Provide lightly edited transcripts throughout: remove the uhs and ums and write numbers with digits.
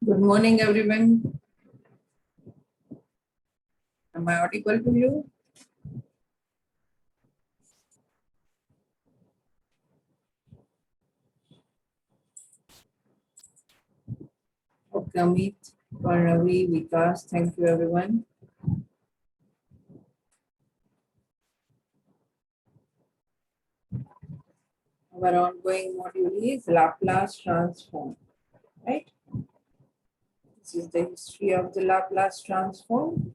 Good morning, everyone. Am I audible to you? Okay, Amit, Ravi, Vikas, thank you, everyone. Our ongoing module is Laplace transform, right? This is the history of the Laplace transform.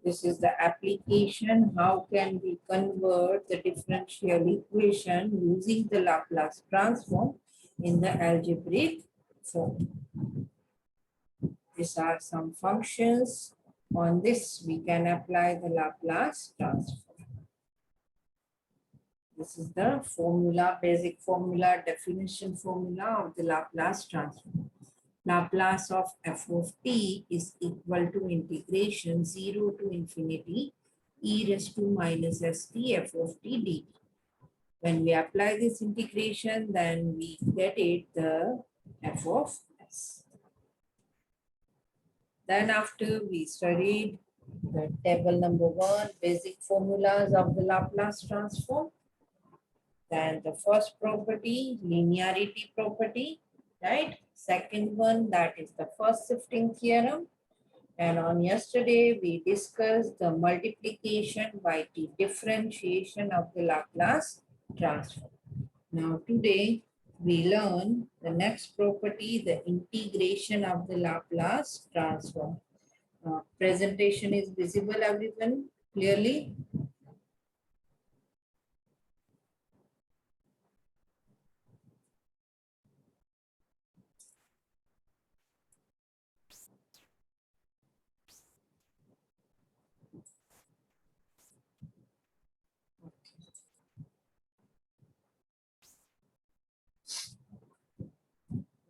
This is the application. How can we convert the differential equation using the Laplace transform in the algebraic form? These are some functions. On this, we can apply the Laplace transform. This is the formula, basic formula, definition formula of the Laplace transform. Laplace of f of t is equal to integration 0 to infinity e raised to minus st f of t dt. When we apply this integration, then we get it the f of s. Then after we studied the table number 1, basic formulas of the Laplace transform. Then the first property, linearity property, right? Second one, that is the first shifting theorem. And on yesterday, we discussed the multiplication by the differentiation of the Laplace transform. Now today, we learn the next property, the integration of the Laplace transform. Presentation is visible, everyone, clearly?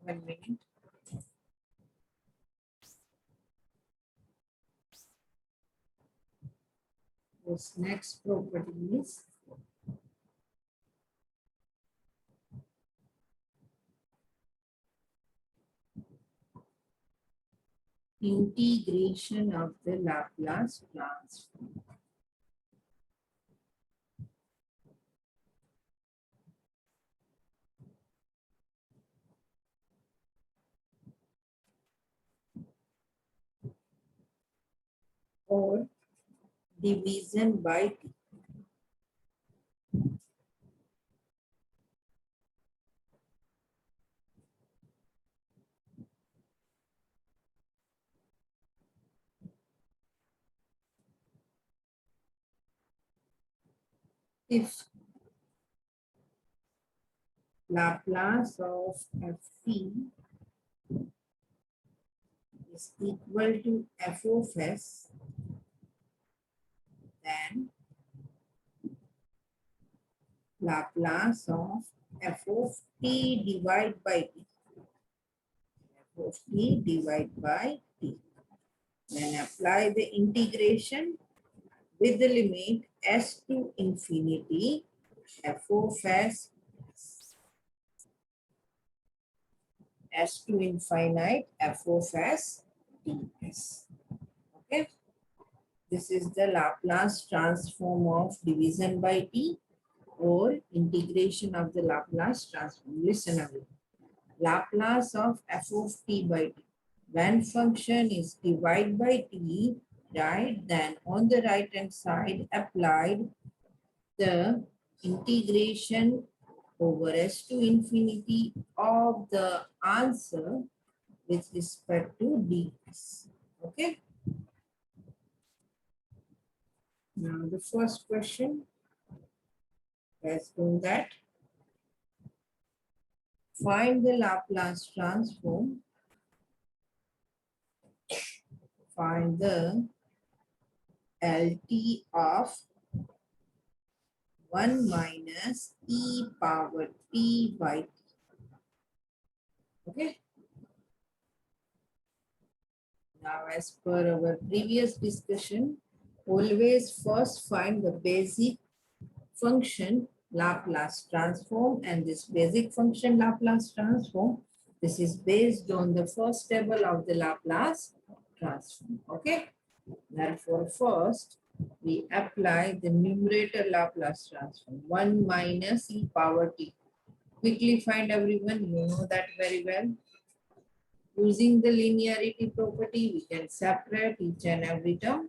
One minute. This next property is integration of the Laplace transform. Or division by t. If Laplace of ft is equal to f of s, then Laplace of f of t divided by t. F of t divided by t. Then apply the integration with the limit s to infinity f of s to infinite f of s ds. Okay. This is the Laplace transform of division by t or integration of the Laplace transform. Listen everyone. Laplace of f of t by t. When function is divided by t, right, then on the right hand side applied the integration over s to infinity of the answer with respect to ds. Okay. Now the first question, let's do that. Find the Laplace transform. Find the LT of 1 minus e power t by t. Okay. Now, as per our previous discussion, always first find the basic function Laplace transform, and this basic function Laplace transform This is based on the first table of the Laplace transform. Okay. Therefore, first we apply the numerator Laplace transform 1 minus e power t. Quickly find everyone, you know that very well. Using the linearity property, we can separate each and every term.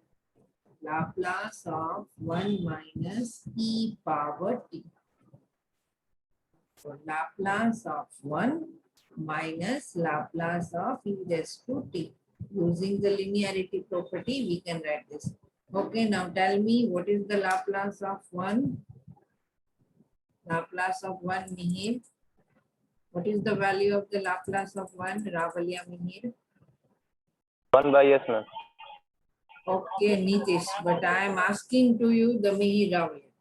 Laplace of 1 minus e power t. So Laplace of 1 minus Laplace of e raised to t. Using the linearity property, we can write this. Okay, now tell me what is the Laplace of 1? Laplace of 1, Mihir. What is the value of the Laplace of 1, Ravalia Mihir? 1 by s, ma'am. Okay, Nitish, but I am asking to you the Mihir Ravalia.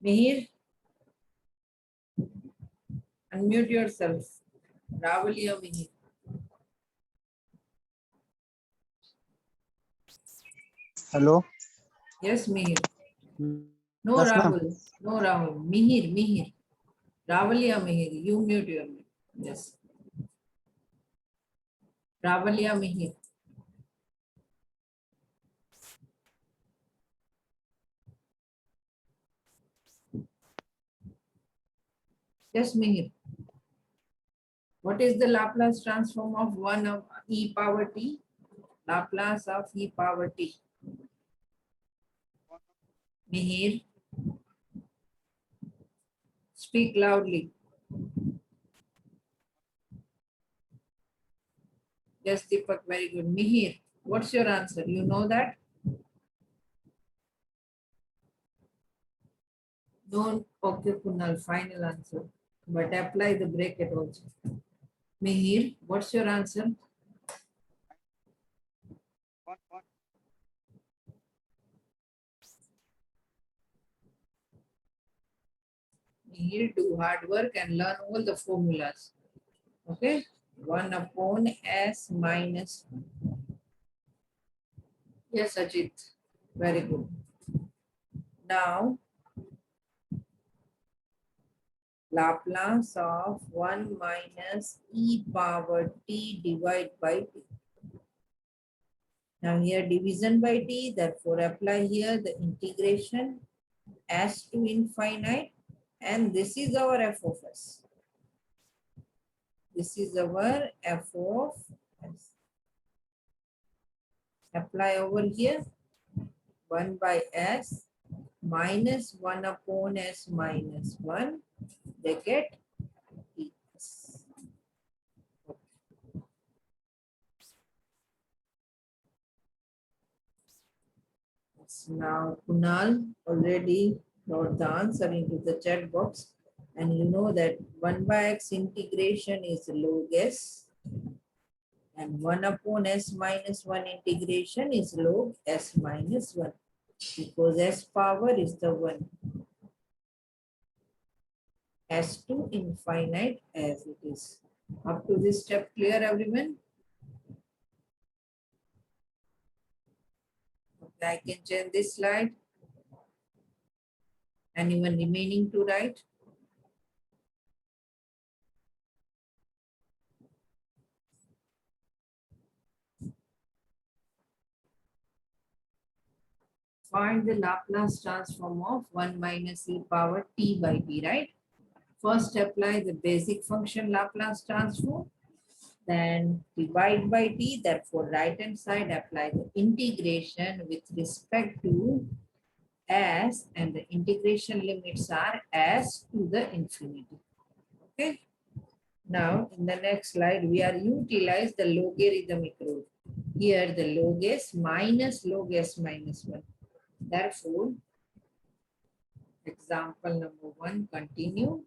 Mihir, unmute yourself. Ravalia Mihir. Hello. Yes, Mihir. No, Yes, ma'am. Rahul. No, Rahul. Mihir. Ravalia Mihir. You mute your mic. Yes. Ravalia Mihir. Yes, Mihir. What is the Laplace transform of 1 of e power t? Laplace of e power t. Mihir. Speak loudly. Yes, Deepak, very good. Mihir, what's your answer? You know that? No, okay, Kunal, final answer. But apply the bracket also. Mihir, what's your answer? Mihir, do hard work and learn all the formulas. Okay? 1 upon s minus. Yes, Ajit. Very good. Now, Laplace of 1 minus e power t divided by t. Now here division by t, therefore apply here the integration s to infinite, and this is our f of s. This is our f of s. Apply over here 1 by s minus 1 upon s minus 1, they get s. Now Kunal already wrote the answer into the chat box, and you know that 1 by x integration is log s, and 1 upon s minus 1 integration is log s minus 1, because s power is the 1. S to infinite as it is. Up to this step clear, everyone? Okay, I can change this slide. Anyone remaining to write? Find the Laplace transform of 1 minus e power t by t, right? First apply the basic function Laplace transform, then divide by t, therefore right hand side apply the integration with respect to s, and the integration limits are s to the infinity. Okay. Now in the next slide we are utilize the logarithmic rule. Here the log s minus log s minus 1. Therefore, example number 1, continue.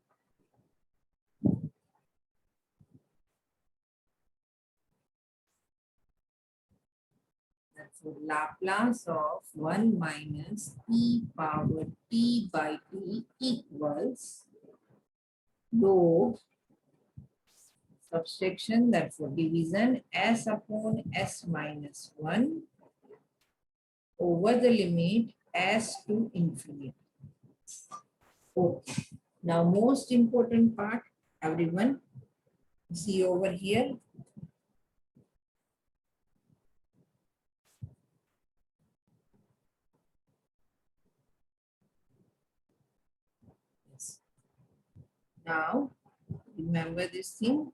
Therefore, Laplace of 1 minus e power t by t equals log subtraction, therefore division s upon s minus 1 over the limit s to infinity. Okay. Now most important part, everyone, See over here. Yes. Now, remember this thing.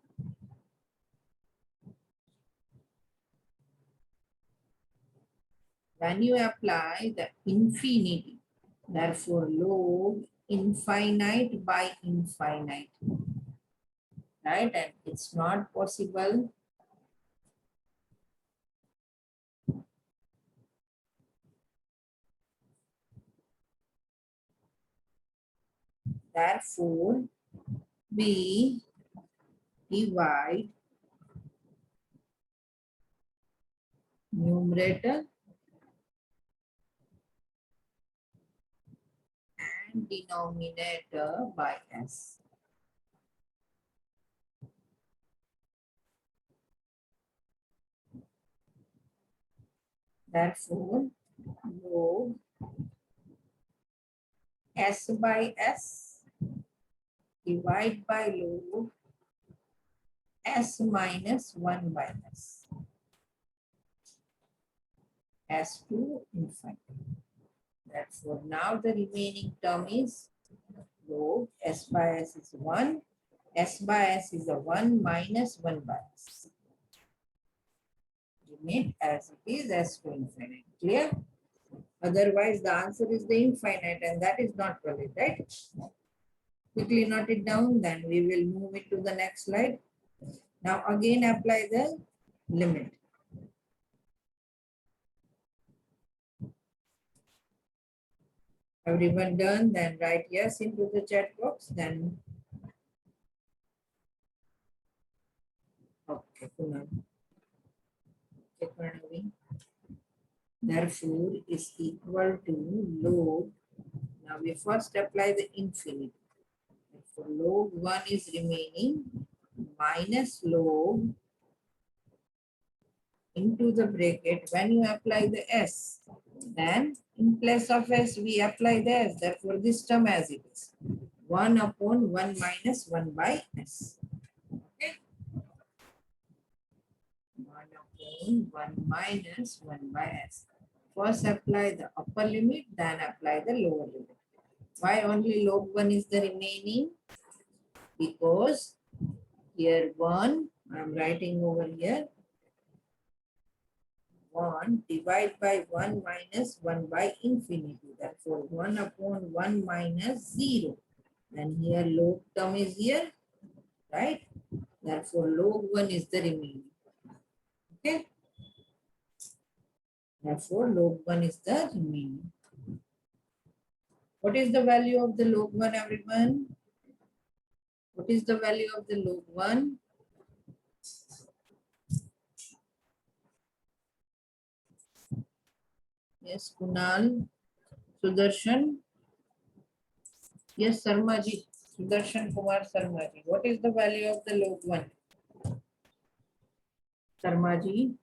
When you apply the infinity, therefore log infinite by infinite, right? And it's not possible. Therefore, we divide numerator and denominator by s. Therefore, log s by s divide by log s minus 1 by s to infinity. Therefore, now the remaining term is log s by s is 1. S by s is a 1 minus 1 by s. Remain as it is s to infinity. Clear? Otherwise, the answer is the infinite and that is not valid, right? Quickly note it down, then we will move it to the next slide. Now again apply the limit. Everyone done? Then write yes into the chat box. Then okay, Kunal. Okay, Pranavi. Therefore is equal to log. Now we first apply the infinity. Therefore log 1 is remaining minus log into the bracket. When you apply the s, then in place of s we apply the s. Therefore this term as it is 1 upon 1 minus 1 by s. Okay, 1 upon 1 minus 1 by s. First apply the upper limit, then apply the lower limit. Why only log 1 is the remaining? Because here 1, I am writing over here, 1 divide by 1 minus 1 by infinity. Therefore, 1 upon 1 minus 0. And here log term is here, right? Therefore, log 1 is the remaining. Okay? Therefore, log 1 is the remaining. What is the value of the log 1, everyone? What is the value of the log 1? Yes, Kunal. Sudarshan. Yes, Sarmaji. Sudarshan Kumar Sarmaji. What is the value of the log 1? Sarmaji.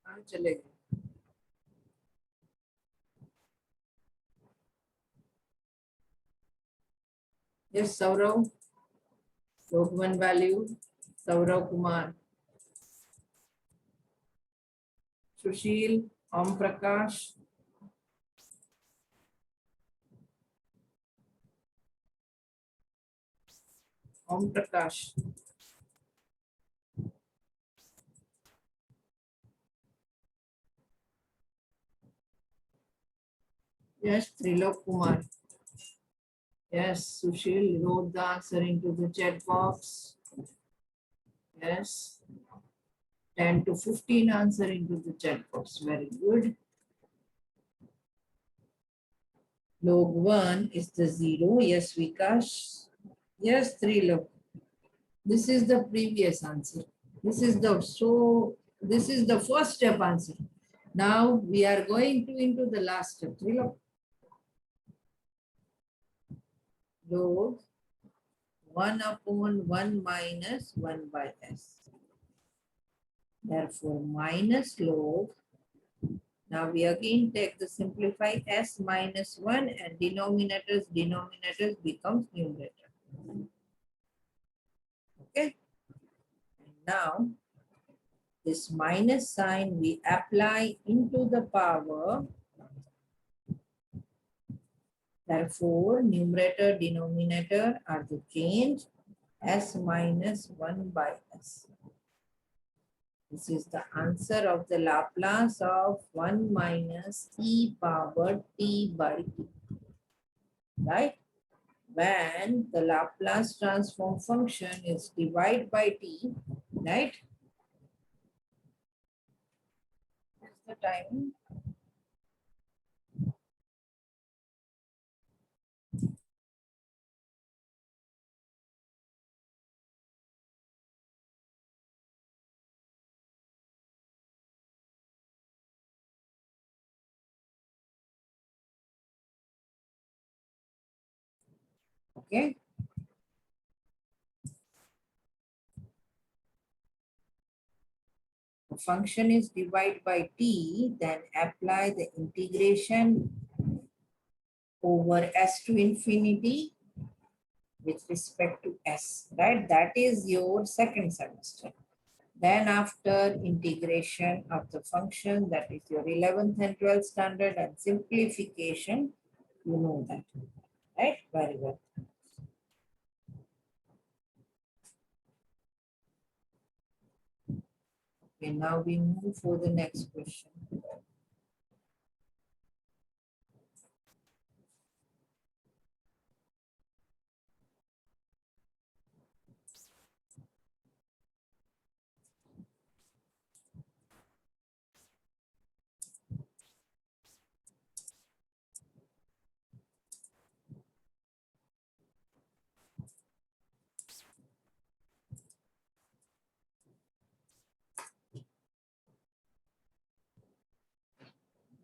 हाँ चलेगा. Yes, Saurav. Log 1 value. Saurav Kumar. Sushil. Om Prakash. Om Prakash. Yes, Trilok Kumar. Yes, Sushil wrote the answer into the chat box. Yes. 10 to 15 answer into the chat box. Very good. Log 1 is the 0. Yes, Vikash. Yes, Trilok. This is the previous answer. This is the first step answer. Now we are going to into the last step. Trilok. Log 1 upon 1 minus 1 by s. Therefore, minus log Now we again take the simplify s minus 1 and denominators becomes numerator. Okay. And now this minus sign we apply into the power. Therefore, numerator, denominator are the change s minus 1 by s. This is the answer of the Laplace of 1 minus e power t by t. Right? When the Laplace transform function is divided by t, right? What's the time? Okay. The function is divided by t, then apply the integration over s to infinity with respect to s, right? That is your second semester. Then after integration of the function, that is your 11th and 12th standard, and simplification, you know that, right? Very well. Okay, now we move for the next question.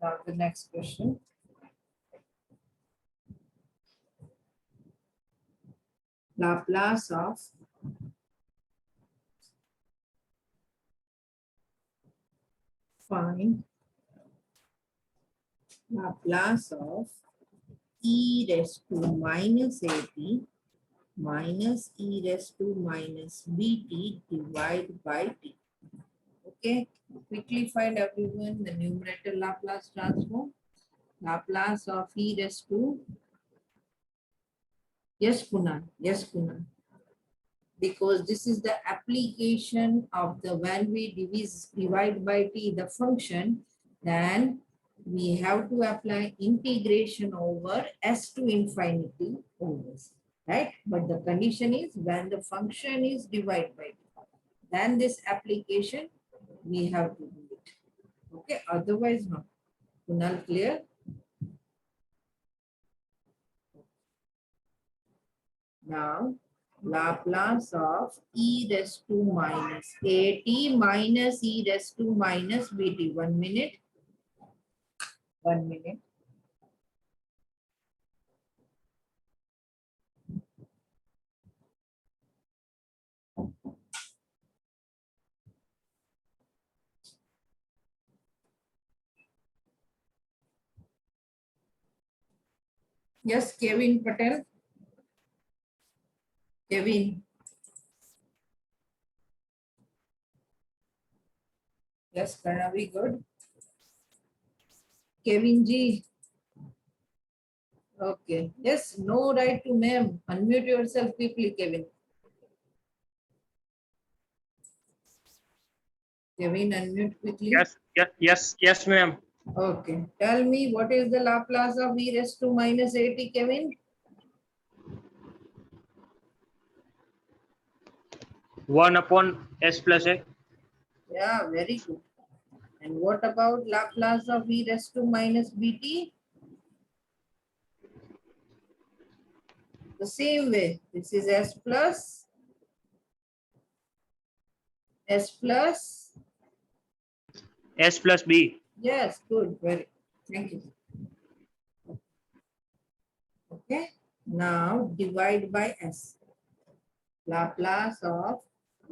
Now the next question. Laplace of find Laplace of e raised to minus at minus e raised to minus bt divided by t. Okay, quickly find everyone the numerator Laplace transform. Laplace of e raised to, yes Kunal, yes Kunal. Because this is the application of the when we divide by t the function, then we have to apply integration over s to infinity always, right? But the condition is when the function is divided by t, then this application we have to do it. Okay, otherwise not. Kunal, clear? Now, Laplace of e raised to minus at minus e raised to minus bt. 1 minute. 1 minute. Yes, Kevin Patel. Kevin. Yes, Pranavi, good. Kevin G. Okay. Yes, no right to name. Unmute yourself quickly, Kevin. Kevin, unmute quickly. Yes, ma'am. Okay. Tell me what is the Laplace of e raised to minus at, Kevin? 1 upon s plus a. Yeah, very good. And what about Laplace of e raised to minus bt? The same way. This is s plus S plus b. yes, good, very. Thank you. Okay. Now divide by s. Laplace of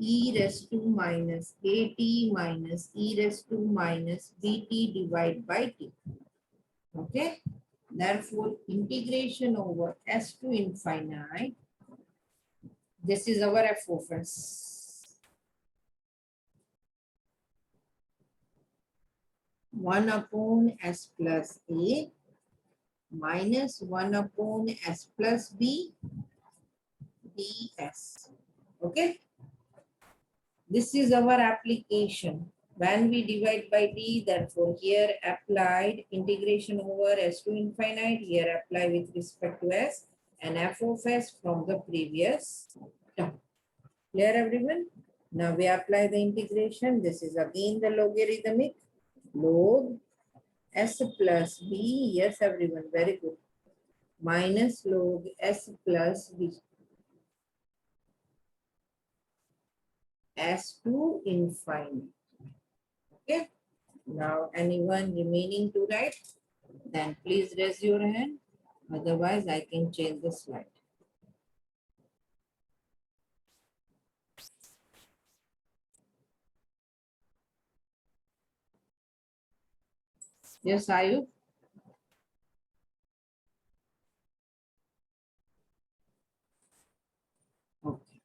e raised to minus at minus e raised to minus bt divided by t. Okay. Therefore, integration over s to infinite. This is our f of s. 1 upon s plus a minus 1 upon s plus b ds. Okay. This is our application. When we divide by t, therefore here applied integration over s to infinite, here apply with respect to s and f of s from the previous term. Clear everyone? Now we apply the integration. This is again the logarithmic log s plus b. Yes, everyone, very good. Minus log s plus b. S to infinite. Okay. Now, anyone remaining to write? Then please raise your hand. Otherwise, I can change the slide. Yes, Ayub? Okay.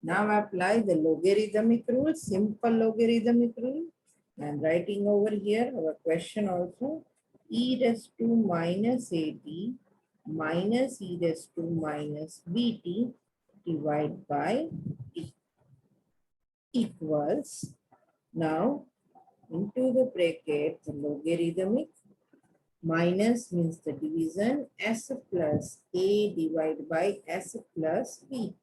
Now apply the logarithmic rule, simple logarithmic rule. And writing over here our question also. E raised to minus at minus e raised to minus bt divided by t equals. Now into the bracket the logarithmic minus means the division s plus a divided by s plus b.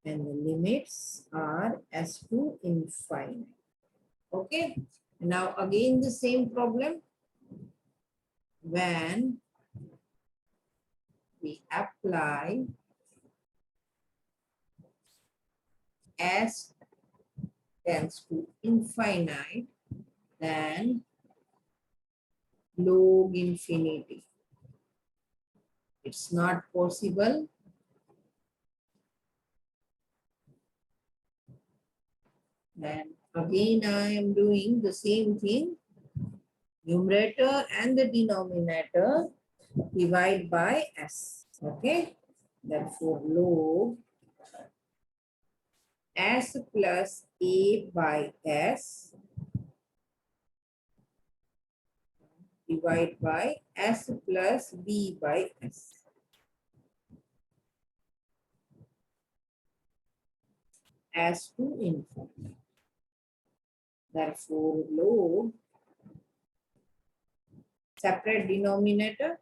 And the limits are s to infinite. Okay. Now again the same problem. When we apply s tends to infinite, then log infinity. It's not possible. Then again I am doing the same thing. Numerator and the denominator divide by s. Okay. Therefore log s plus a by s divide by s plus b by s. S to infinity. Therefore, log separate denominator.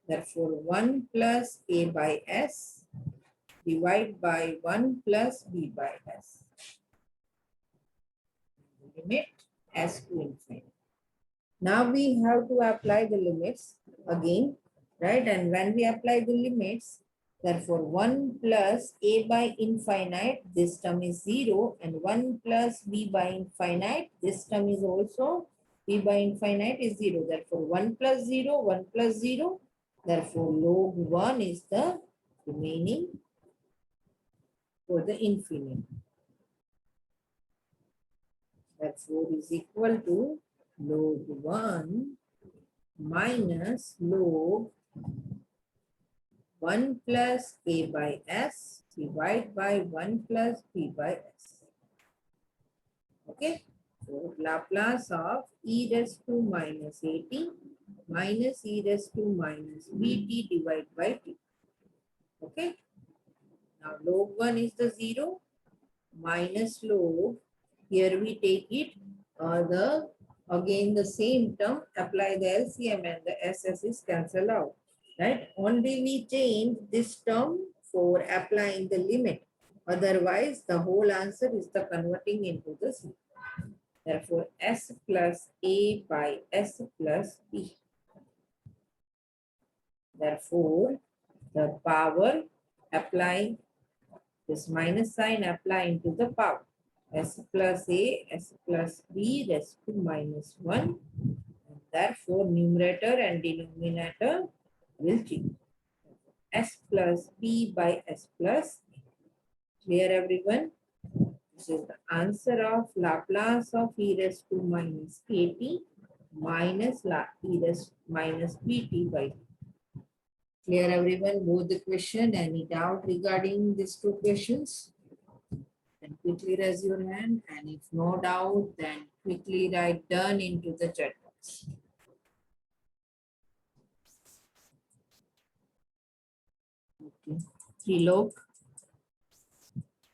Therefore, 1 plus a by s divide by 1 plus b by s. Limit s to infinity. Now we have to apply the limits again, right? And when we apply the limits, therefore 1 plus a by infinite, this term is 0, and 1 plus b by infinite, this term is also b by infinite is 0. Therefore 1 plus 0, 1 plus 0. Therefore log 1 is the remaining for the infinite. Therefore is equal to log 1 minus log 1 plus a by s divided by 1 plus b by s. Okay. So Laplace of e raised to minus at minus e raised to minus bt divided by t. Okay. Now log 1 is the 0 minus log. Here we take it the again the same term, apply the LCM and the SS is cancelled out. Right? Only we change this term for applying the limit. Otherwise, the whole answer is the converting into the C. Therefore, S plus A by S plus B. Therefore, the power applying this minus sign apply into the power. S plus A, S plus B raised to minus 1. And therefore, numerator and denominator will change. S plus B by S plus A. Clear everyone? This is the answer of Laplace of e raised to minus kt minus e raised minus pt by t. Clear everyone? Both the question. Any doubt regarding these two questions? Then quickly raise your hand, and if no doubt, then quickly write done into the chat box. Okay.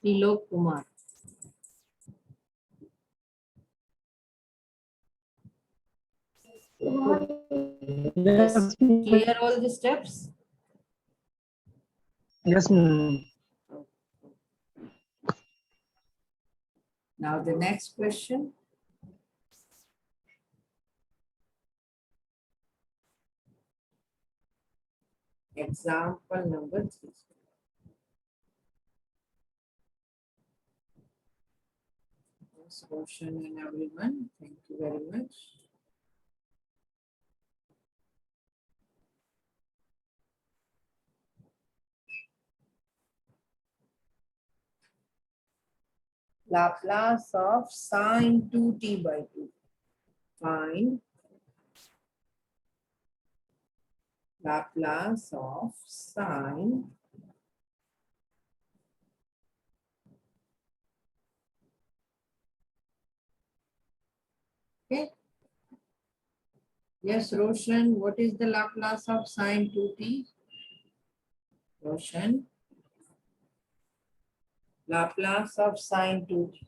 Trilok Kumar. Yes. Clear all the steps? Yes, ma'am. Now the next question. Example number 3. Yes, Roshan and everyone, thank you very much. Laplace of sine 2t by 2. Find Laplace of sine okay. Yes, Roshan, what is the Laplace of sine 2t? Roshan, Laplace of sine 2t.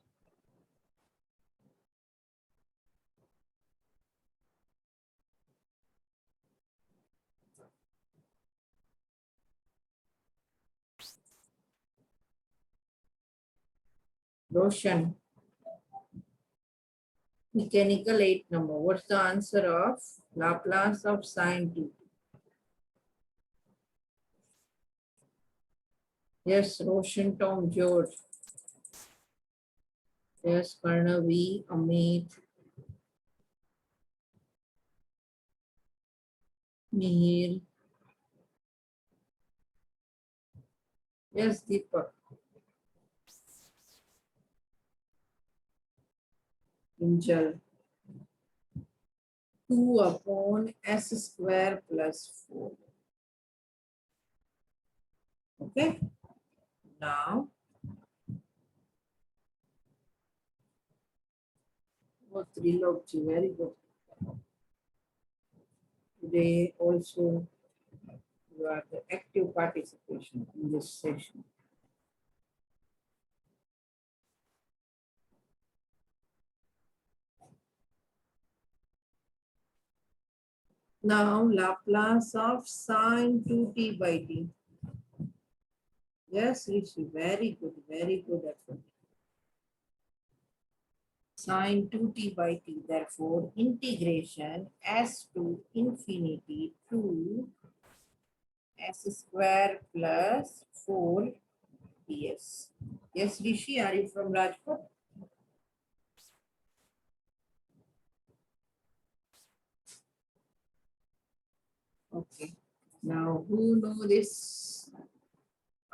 Roshan, mechanical 8 number. What's the answer of Laplace of sine 2t? Yes, Roshan, Tom, George. Yes, Karnavi, Amit, Mihir. Yes, Deepak. Injal. 2 upon s square plus 4. Okay. Now, oh, Trilokji, very good. Today also you are the active participation in this session. Now, Laplace of sine 2t by t. Yes, Rishi, very good effort. Sine 2t by t, therefore, integration s to infinity to s square plus 4 ds. Yes, Rishi, are you from Rajkot? Okay. Now, who know this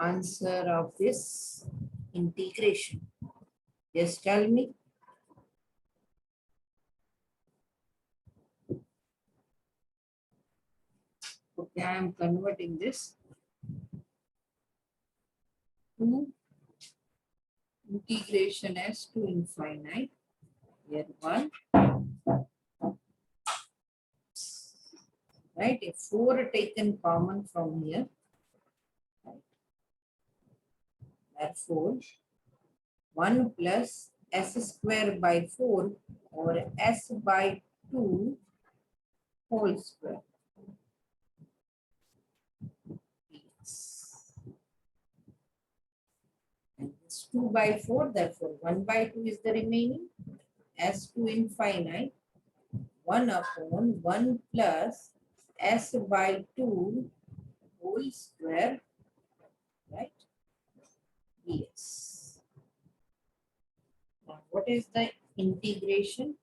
answer of this integration? Yes, tell me. Okay, I am converting this to integration s to infinite. Here 1. Right, if 4 taken common from here. Right. Therefore, 1 plus s square by 4 or s by 2 whole square. And it's 2 by 4, therefore 1 by 2 is the remaining. S to infinite, 1 upon 1 plus s by 2 whole square, right? Yes. Now, what is the integration?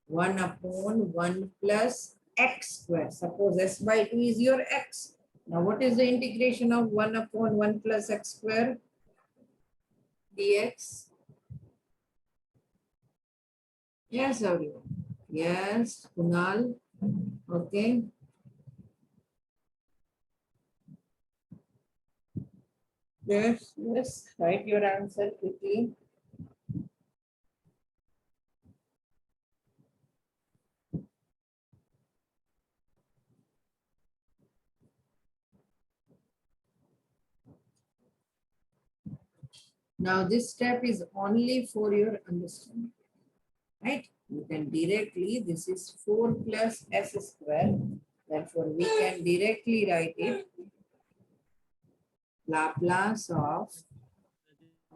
1 upon 1 plus x square. Suppose s by 2 is your x. Now, what is the integration of 1 upon 1 plus x square? dx. Yes, everyone. Yes, Kunal. Okay. Yes, yes. Write your answer quickly. Now this step is only for your understanding, right? You can directly, this is 4 plus s square. Therefore, we can directly write it Laplace of,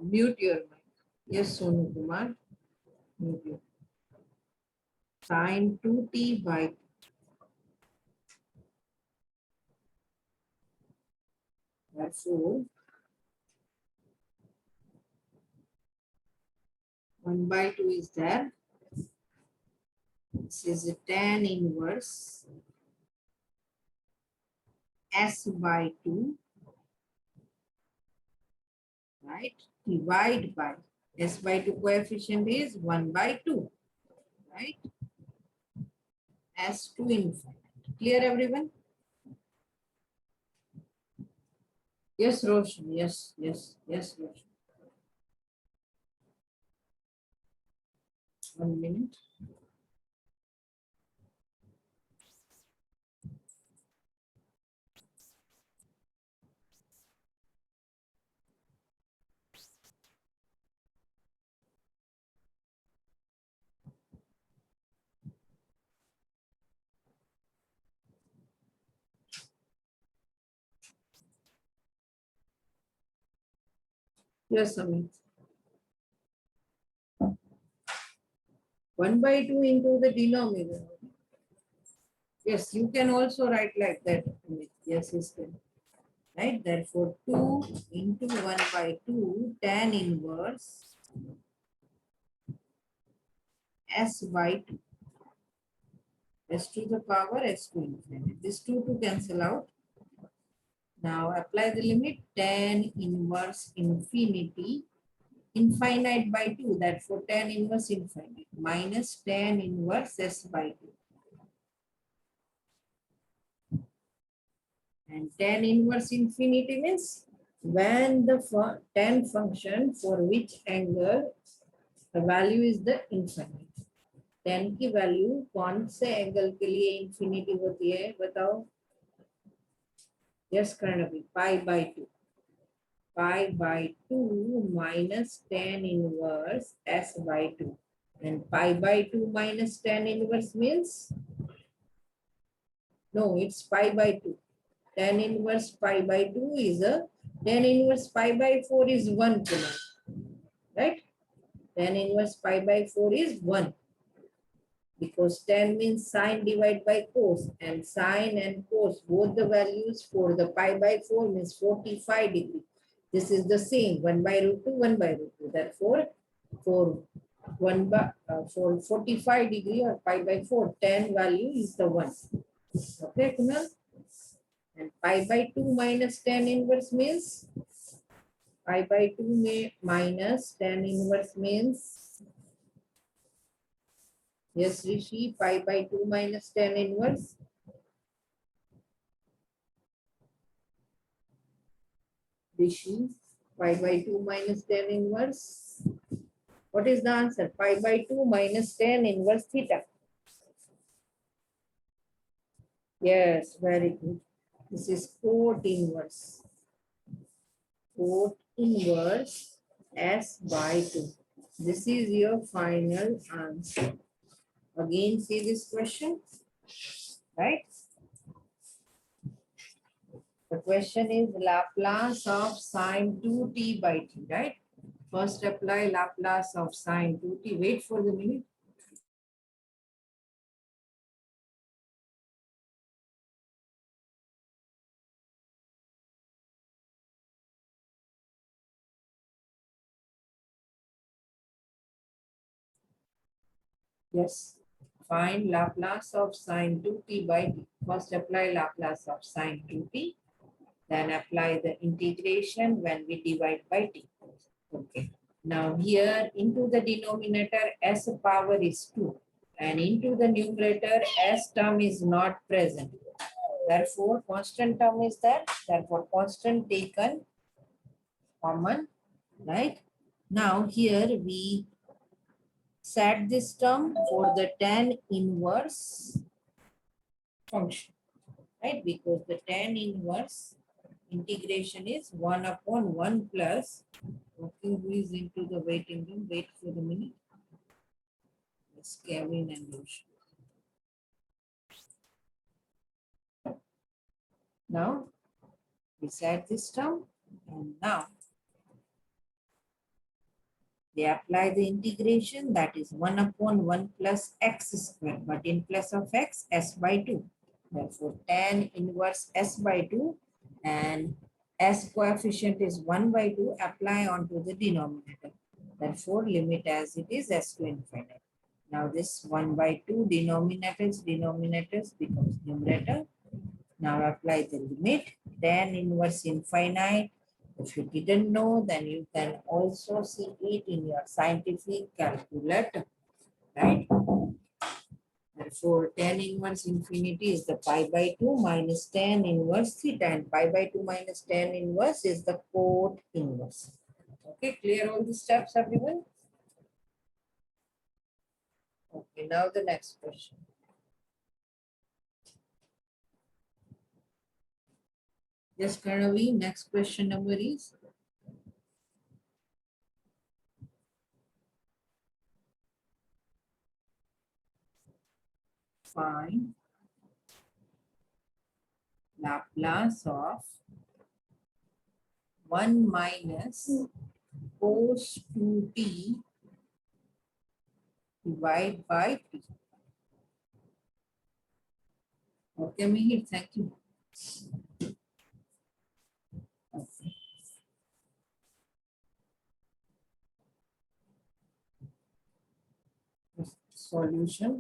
mute your mic. Yes, Sonu Kumar, mute your sine 2t by 2. Therefore, 1 by 2 is there. This is a tan inverse s by 2, right? Divide by s by 2 coefficient is 1 by 2, right? S to infinite. Clear, everyone? Yes, Roshan. Yes, yes, yes, Roshan. 1 minute. Yes, Amit. 1 by 2 into the denominator. Yes, you can also write like that, Amit. Yes, yes, can. Right? Therefore, 2 into 1 by 2 tan inverse s by 2. S to the power s to infinity. This 2 to cancel out. Now apply the limit tan inverse infinity infinite by 2, therefore tan inverse infinite minus tan inverse s by 2. And tan inverse infinity means when the tan function for which angle the value is the infinite. tan की value कौन से angle के लिए infinity होती है बताओ? Yes Karnavi, pi by 2. Pi by 2 minus tan inverse s by 2. And pi by 2 minus tan inverse means? No, it's pi by 2. Tan inverse pi by 2 is a, tan inverse pi by 4 is 1, right? Tan inverse pi by 4 is 1. Because tan means sine divided by cos, and sine and cos, both the values for the pi by 4 means 45 degrees. This is the same, 1 by root 2, 1 by root 2. Therefore, for 45 degree or pi by 4, tan value is the 1. Okay, Kunal? And pi by 2 minus tan inverse means? Pi by 2 minus tan inverse means? Yes, Rishi, pi by 2 minus tan inverse. Rishi, pi by 2 minus tan inverse. What is the answer? Pi by 2 minus tan inverse theta. Yes, very good. This is cot inverse. Cot inverse S by 2. This is your final answer. Again, see this question, right? The question is Laplace of sine 2t by t, right? First apply Laplace of sine 2t. Wait for the minute. Yes. Find Laplace of sine 2t by t. First apply Laplace of sine 2t. Then apply the integration when we divide by t. Okay. Now here into the denominator s power is 2 and into the numerator s term is not present. Therefore constant term is there. Therefore constant taken common, right? Now here we set this term for the tan inverse function, right? Because the tan inverse integration is 1 upon 1 plus, okay, who is into the waiting room? Wait for a minute. It's Kevin and Lucia. Now, we set this term and now they apply the integration, that is 1 upon 1 plus x square, but in place of x, s by 2. Therefore, tan inverse s by 2 and s coefficient is 1 by 2, apply onto the denominator. Therefore, limit as it is s to infinite. Now, this 1 by 2 denominators becomes numerator. Now, apply the limit, tan inverse infinite. If you didn't know, then you can also see it in your scientific calculator, right? Therefore, tan inverse infinity is the pi by 2 minus tan inverse theta, and pi by 2 minus tan inverse is the cot inverse. Okay, clear all the steps, everyone? Okay, now the next question. Yes, Karavi, next question number is? Find Laplace of 1 minus cos 2t divided by t. Okay, Mihir, thank you. Okay. Solution.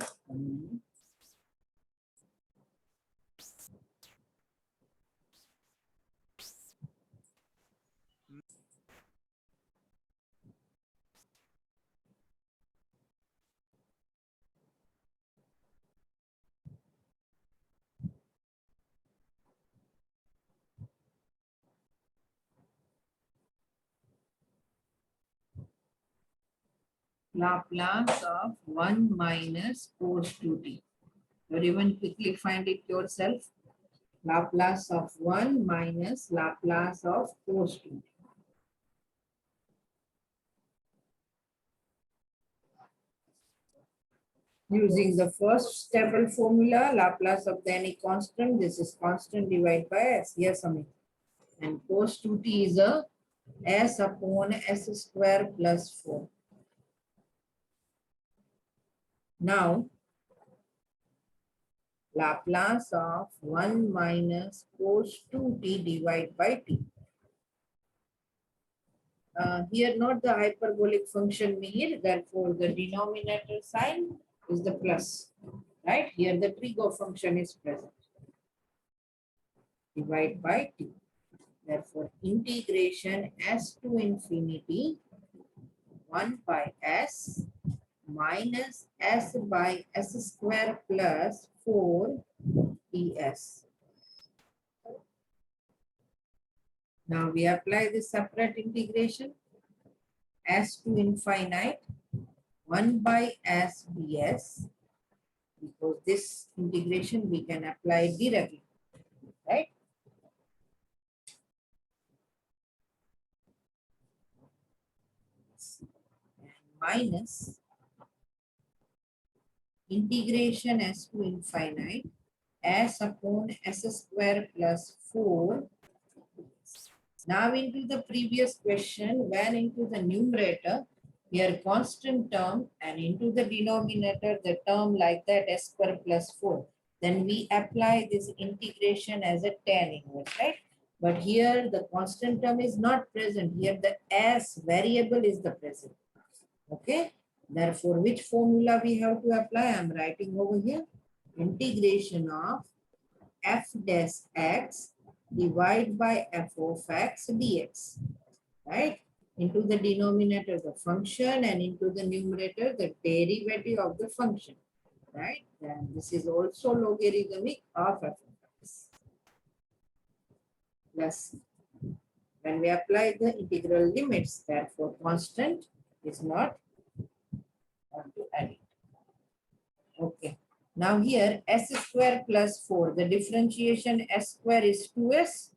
Laplace of 1 minus cos 2t. Everyone quickly find it yourself. Laplace of 1 minus Laplace of cos 2t. Using the first stable formula, Laplace of any constant, this is constant divided by s. Yes, Amit. And cos 2t is a s upon s square plus 4. Now, Laplace of 1 minus cos 2t divided by t. Here not the hyperbolic function here, therefore the denominator sign is the plus, right? Here the trig function is present. Divide by t. Therefore integration s to infinity 1 by s minus s by s square plus 4 es. Now we apply the separate integration s to infinite 1 by s ds, because this integration we can apply directly, right? And minus integration s to infinite s upon s square plus 4. Now into the previous question, when into the numerator, here constant term, and into the denominator, the term like that s square plus 4. Then we apply this integration as a tan inverse, right? But here the constant term is not present. Here the s variable is the present. Okay. Therefore, which formula we have to apply? I am writing over here. Integration of f dash x divided by f of x dx, right? into the denominator the function and into the numerator the derivative of the function, right? Then this is also logarithmic of f of x. Plus, when we apply the integral limits, therefore constant is not want to add it. Okay. Now here s square plus 4, the differentiation s square is 2s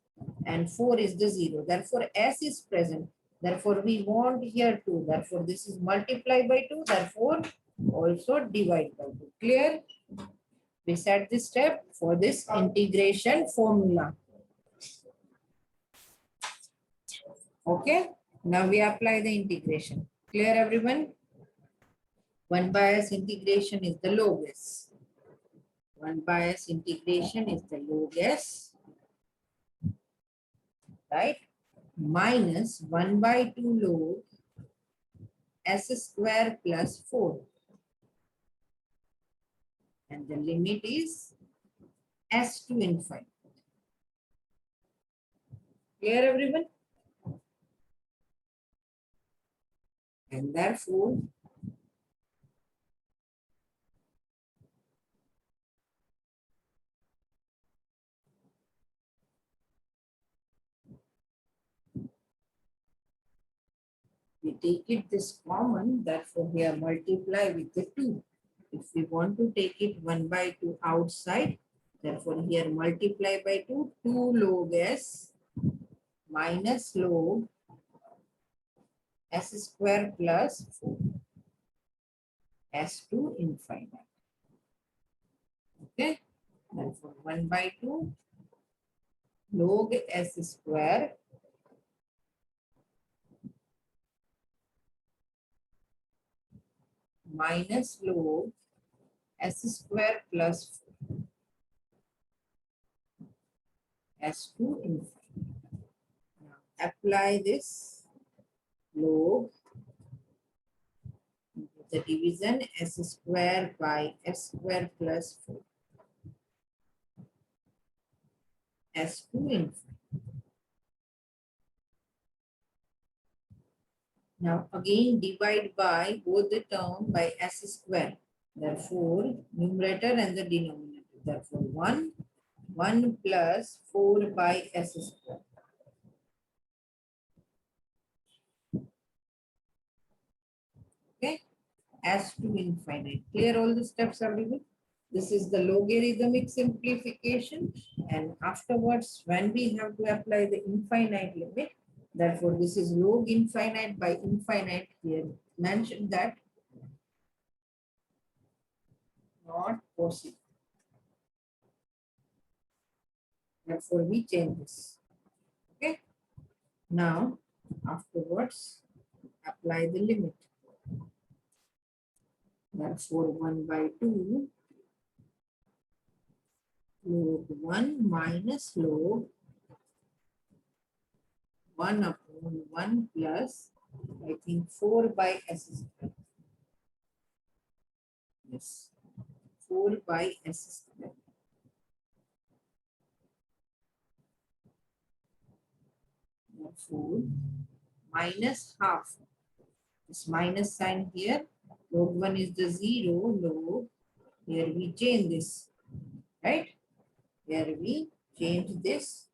and 4 is the 0. Therefore, s is present. Therefore, we want here 2. Therefore, this is multiplied by 2. Therefore, also divide by 2. Clear? We set this step for this integration formula. Okay. Now we apply the integration. Clear, everyone? 1 by s integration is the log s. 1 by s integration is the log s, right? Minus 1 by 2 log s square plus 4. And the limit is s to infinite. Clear, everyone? And therefore, we take it this common, therefore we are multiply with the 2. If we want to take it 1 by 2 outside, therefore here multiply by 2, 2 log s minus log s square plus 4, s to infinite. Okay, therefore 1 by 2 log s square minus log s square plus 4, s to infinite. Now apply this log into the division s square by s square plus 4, s to infinite. Now again divide by both the term by s square. Therefore, numerator and the denominator. Therefore, 1 plus 4 by s square. Okay, s to infinite. Clear all the steps, everyone? This is the logarithmic simplification. And afterwards, when we have to apply the infinite limit, therefore, this is log infinite by infinite here. Mentioned that not possible. Therefore, we change this. Okay. Now, afterwards, apply the limit. Therefore, 1 by 2 log 1 minus log 1 upon 1 plus, I think 4 by s square. Yes, 4 by s square. Therefore, minus half. This minus sign here. Log 1 is the 0. Log, here we change this, right? Here we change this.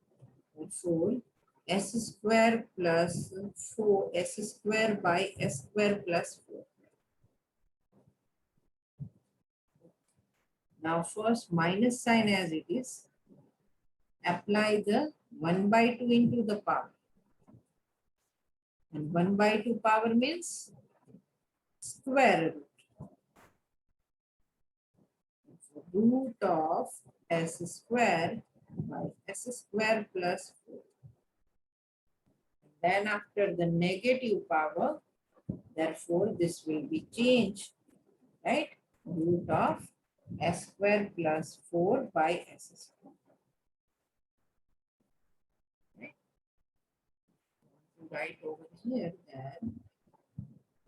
Therefore, s square plus 4, s square by s square plus 4. Now first minus sign as it is. Apply the 1 by 2 into the power. And 1 by 2 power means square root. So root of s square by s square plus 4. Then after the negative power, therefore this will be changed, right? Root of s square plus 4 by s square. Right? Write over here that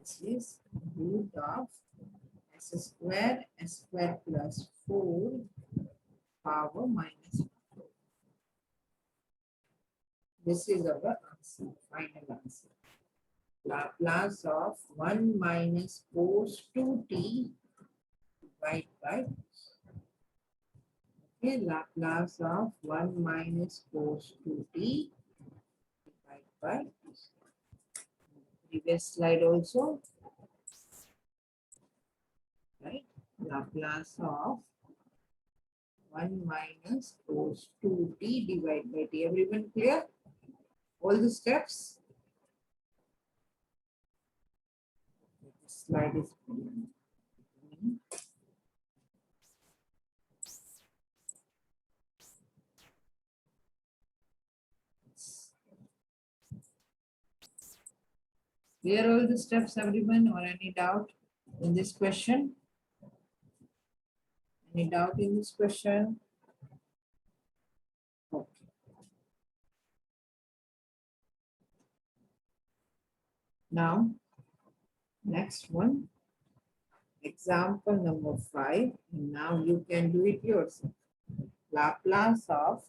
this is root of s square plus 4 power minus 4. This is our answer, final answer. Laplace of 1 minus cos 2t divided by, okay, Laplace of 1 minus cos 2t divided by previous slide also, right? Laplace of 1 minus cos 2t divided by t. Everyone clear? All the steps? This slide is clear all the steps, everyone, or any doubt in this question? Any doubt in this question? Okay. Now, next one, example number 5. And now you can do it yourself. Laplace of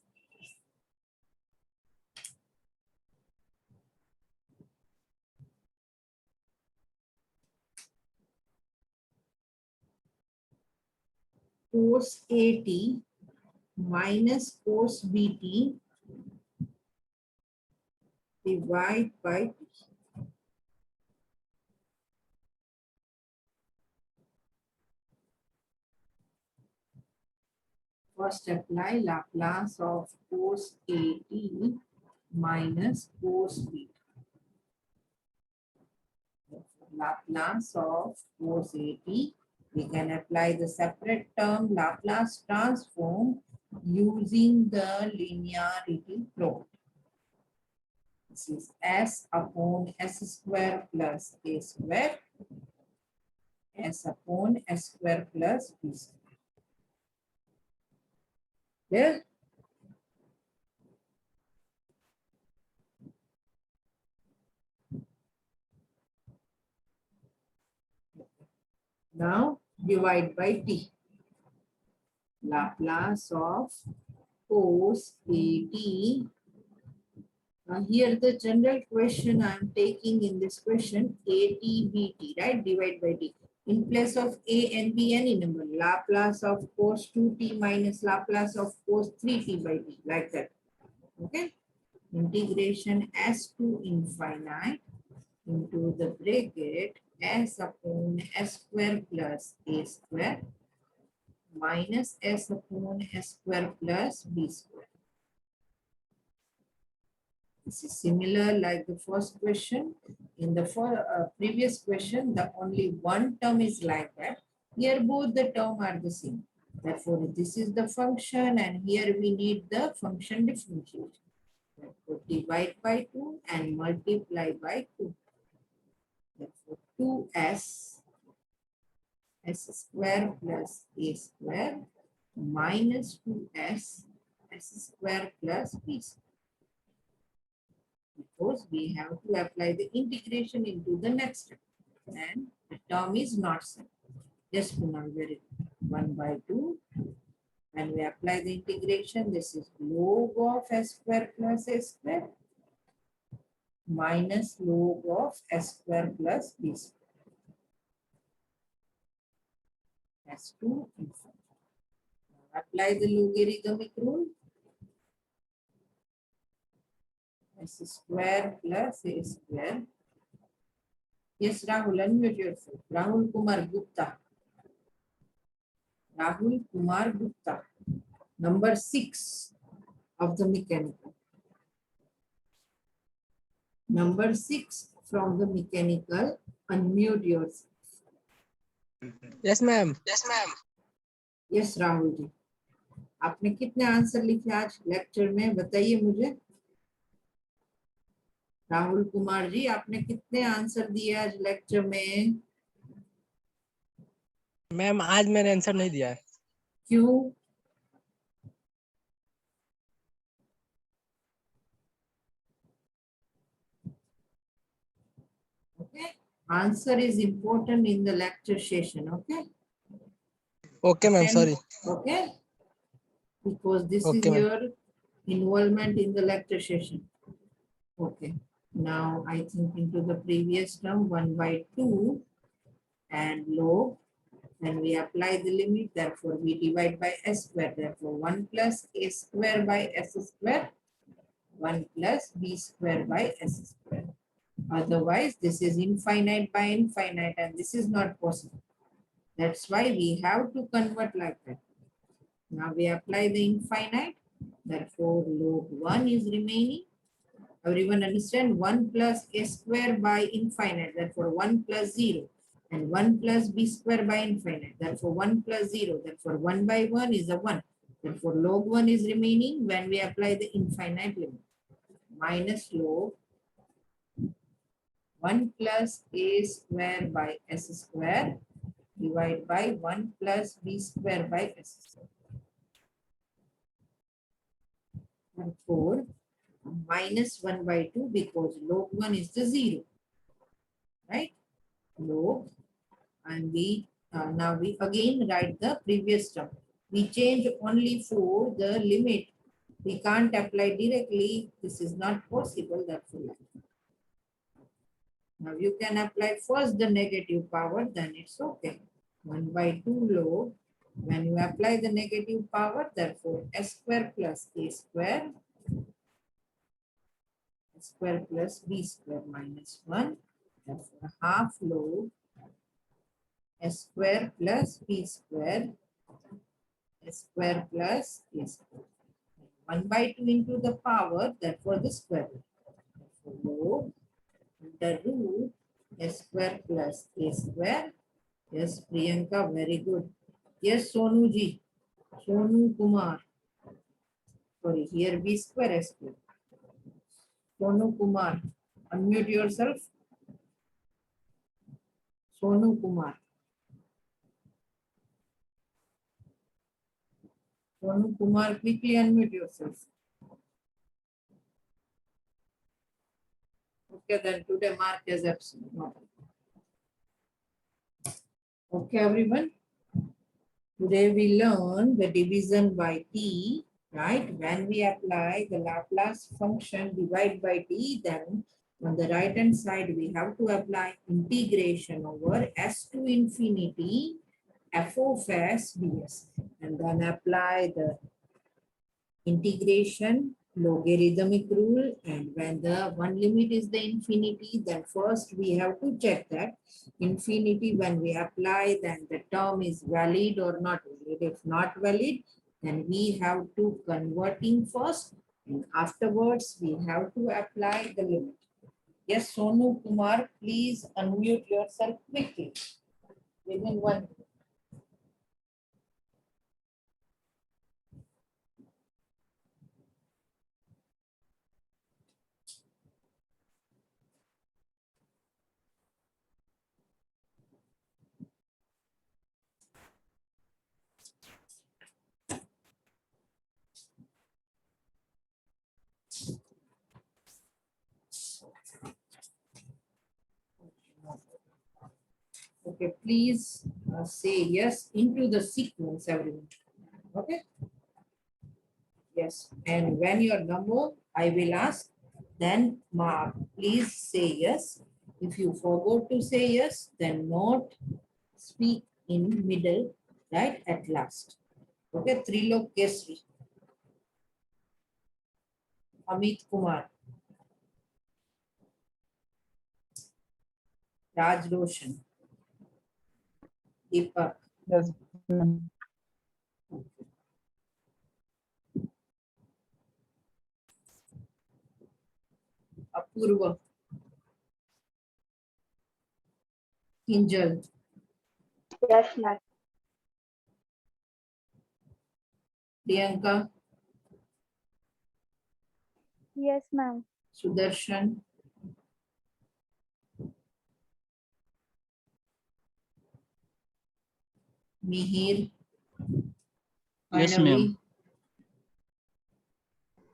cos AT minus cos BT divided by t. First apply Laplace of cos AT minus cos BT. Laplace of cos AT, we can apply the separate term Laplace transform using the linearity property. This is s upon s square plus a square, s upon s square plus b square. Clear? Now divide by t. Laplace of cos AT. Here the general question I am taking in this question, AT/BT, right? Divide by t. In place of a and b any number, Laplace of cos 2t minus Laplace of cos 3t by t, like that. Okay. Integration s to infinite into the bracket s upon s square plus a square minus s upon s square plus b square. This is similar like the first question. In the previous question, the only one term is like that. Here both the term are the same. Therefore, this is the function and here we need the function differentiation. Therefore, divide by 2 and multiply by 2. Therefore, 2s s square plus a square minus 2s s square plus b square. Because we have to apply the integration into the next step and the term is not set. Just now very 1 by 2. When we apply the integration, this is log of s square plus a square minus log of s square plus b square. S2 infinity. Apply the logarithmic rule. S square plus a square. Yes, Rahul, unmute yourself. Rahul Kumar Gupta. Rahul Kumar Gupta. Number 6 of the mechanical. Number 6 from the mechanical. Unmute yourself. Yes, ma'am. Yes, Rahul जी. आपने कितने answer लिखे आज lecture में बताइए मुझे. राहुल कुमार जी, आपने कितने answer दिए आज लेक्चर में? मैम आज मैंने आंसर नहीं दिया है. क्यों? Okay. Answer is important in the lecture session. Okay. Okay, ma'am. Sorry. Okay. Because this Okay, is ma'am. your involvement in the lecture session. Okay. Now I think into the previous term 1 by 2 and log. Then we apply the limit, therefore we divide by s square. Therefore 1 plus a square by s square, 1 plus b square by s square. Otherwise, this is infinite by infinite and this is not possible. That's why we have to convert like that. Now we apply the infinite, therefore log 1 is remaining. Everyone understand? 1 plus a square by infinite, therefore 1 plus 0. And 1 plus b square by infinite, therefore 1 plus 0. Therefore 1 by 1 is a 1. Therefore log 1 is remaining when we apply the infinite limit. Minus log 1 plus a square by s square divided by 1 plus b square by s square. Therefore, minus 1 by 2 because log 1 is the 0. Right? Log, and we now we again write the previous term. We change only for the limit. We can't apply directly. This is not possible. Therefore, now you can apply first the negative power, then it's okay. 1 by 2 log. When you apply the negative power, therefore s square plus a square, s square plus b square minus 1. Therefore half log s square plus b square, s square plus a square. 1 by 2 into the power, therefore the square root. Therefore log under root s square plus a square. Yes, Priyanka, very good. Yes, Sonu ji, Sonu Kumar. Sorry, here b square s square. Sonu Kumar, unmute yourself. Sonu Kumar. Sonu Kumar, quickly unmute yourself. Okay, then today mark as absent. No. Okay, everyone. Today we learn the division by t, right? When we apply the Laplace function divide by t, then on the right hand side we have to apply integration over s to infinity f of s ds, and then apply the integration logarithmic rule. And when the one limit is the infinity, then first we have to check that infinity when we apply, then the term is valid or not valid. If not valid, then we have to converting first, and afterwards we have to apply the limit. Yes, Sonu Kumar, please unmute yourself quickly within 1 minute. Okay, please say yes into the sequence, everyone. Okay. Yes, and when your number, I will ask, then mark. Please say yes. If you forgot to say yes, then not speak in middle, right, at last. Okay, Trilok Kesri. Amit Kumar. Raj Roshan. Deepak. Yes, ma'am. Apurva. Kinjal. Yes, ma'am. Priyanka. Yes, ma'am. Sudarshan. Mihir. Yes, ma'am.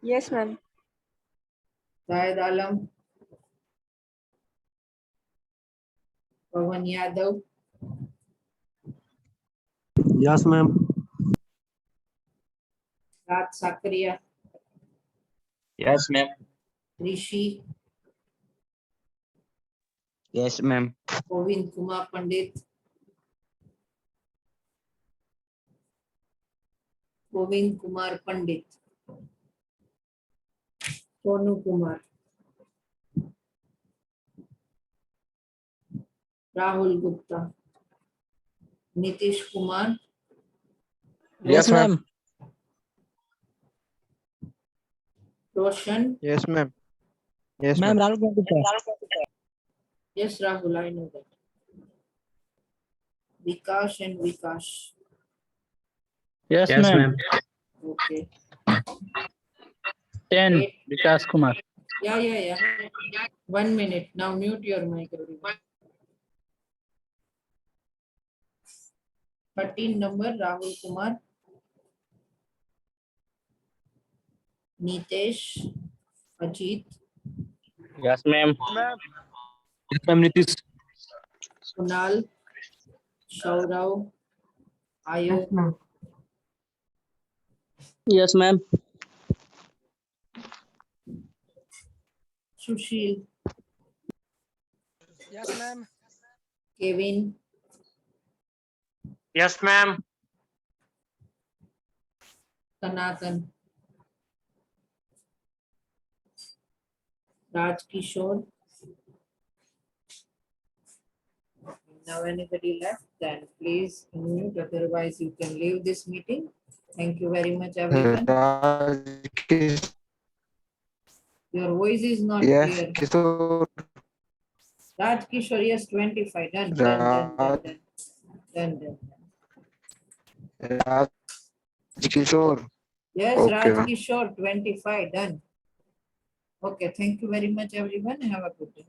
Yes, ma'am. Zahid Alam. Pawan Yadav. Yes, ma'am. Raj Sakriya. Yes, ma'am. Rishi. Yes, ma'am. Govind Kumar Pandit. Govind Kumar Pandit. Sonu Kumar. Rahul Gupta. Nitish Kumar. Yes, ma'am. Roshan. Yes, ma'am. Yes, Ma'am, ma'am. Rahul Gupta. Yes, Rahul, I know that. Vikash and Vikash. Yes, Yes, ma'am. ma'am. Okay. 10. Eight. Vikas Kumar. Yeah. 1 minute. Now mute your mic, everyone. 13 number, Rahul Kumar. Nitesh. Ajit. Yes, ma'am. Ma'am. Yes, ma'am. Nitish. Kunal. Shaurav. Ayub. Yes, ma'am. Sushil. Yes, ma'am. Kevin. Yes, ma'am. Kanatan. Raj Kishore. Now anybody left, then please unmute, otherwise you can leave this meeting. Thank you very much, everyone. Your voice is not Yes, clear. Kishore. Raj Kishore, yes, 25. Done. Raj Kishore. Yes, Okay, Raj ma'am. Kishore, 25. Done. Okay, thank you very much, everyone. Have a good day.